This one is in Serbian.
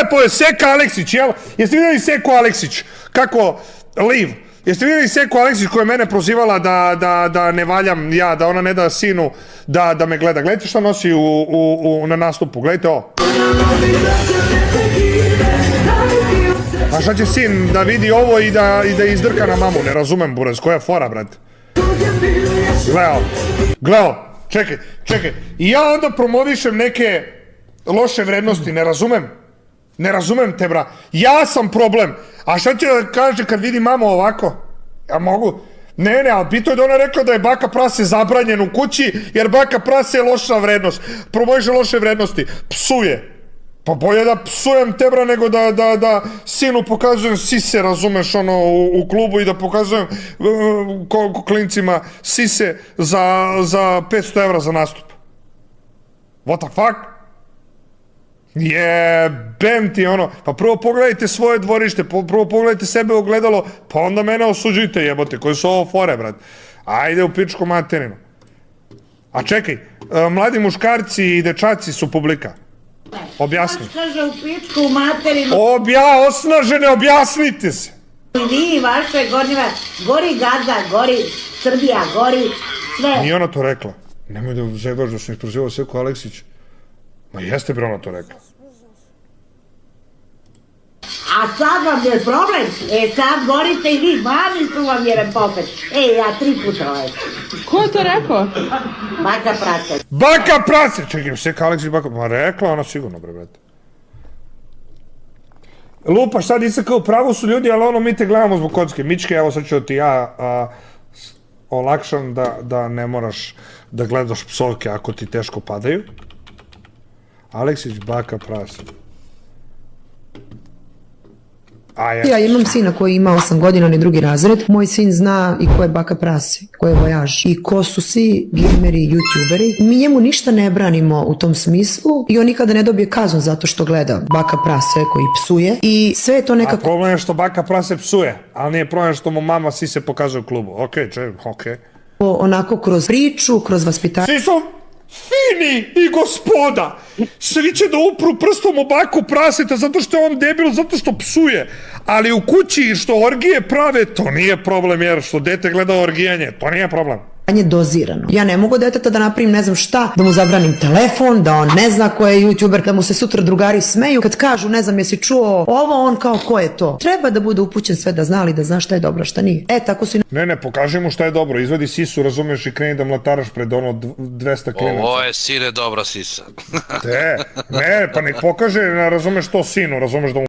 lepo je Seka Aleksić, jel? Jeste vidjeli Seku Aleksić? Kako? Liv. Jeste vidjeli Seku Aleksić koja je mene prozivala da ne valjam ja, da ona ne da sinu da me gleda. Gledajte šta nosi na nastupu, gledajte ovo. A šta će sin da vidi ovo i da izdrka na mamu? Ne razumem, buraz, koja je fora, brate? Gledao, čekaj. I ja onda promovišem neke loše vrednosti, ne razumem te, bra. Ja sam problem. A šta će da kaže kad vidi mama ovako? Ja mogu? Ne, ali bito je da ona rekla da je baka prase zabranjen u kući, jer baka prase je loša vrednost. Promoviše loše vrednosti. Psuje. Pa bolje da psujem te, bra, nego da sinu pokazujem sise, razumeš, ono, u klubu i da pokazujem klincima sise za 500 evra za nastup. What the fuck? Jebem ti, ono, pa prvo pogledajte svoje dvorište, prvo pogledajte sebe u ogledalo, pa onda mene osuđujte, jebote, koji su ovo fore, brat. Ajde u pičku materinu. A čekaj, mladi muškarci i dečaci su publika. Objasni. Kaže u pičku u materinu. Osnažene, objasnite se. Vi, vaše gornjeva, gori Gaza, gori Srbija, gori sve. Nije ona to rekla. Nemoj da zebaš da sam isprozivao Seku Aleksić. Ma jeste bre ona to rekla. A sad vam je problem. Sad gorite i vi, mami su vam jedan popet. Ja 3 puta ovaj. Ko je to rekao? Baka prase. Baka prase! Čekaj, Seka Aleksić baka... Ma rekla ona sigurno, bre, brate. Lupa, šta nisam kao pravo su ljudi, ali ono mi te gledamo zbog kocke. Mičke, evo sad ću ti ja olakšam da ne moraš da gledaš psovke ako ti teško padaju. Aleksić baka prase. Ja imam sina koji ima 8 godina, on je 2. razred. Moj sin zna i ko je baka prase, ko je vojaž i ko su svi gameri i youtuberi. Mi njemu ništa ne branimo u tom smislu i on nikada ne dobije kaznu zato što gleda baka prase koji psuje i sve je to nekako... A problem je što baka prase psuje, ali nije problem što mu mama sise pokazuje u klubu. Okej. Onako kroz priču, kroz vaspitanje. Svi su fini i gospoda. Svi će da upru prstom u baku praseta zato što je on debil, zato što psuje. Ali u kući što orgije prave, to nije problem, jer što dete gleda orgijanje, to nije problem. Dozirano. Ja ne mogu deteta da napravim ne znam šta, da mu zabranim telefon, da on ne zna ko je youtuber, da mu se sutra drugari smeju. Kad kažu ne znam jesi čuo ovo, on kao ko je to. Treba da bude upućen sve da zna, ali da zna šta je dobro, šta nije. Tako su... Ne, pokaži mu šta je dobro. Izvedi sisu, razumeš, i kreni da mlataraš pred ono 200 klinaca. Ovo je sine dobra sisa. Ne, pa nek pokaže, razumeš to sinu, razumeš da mu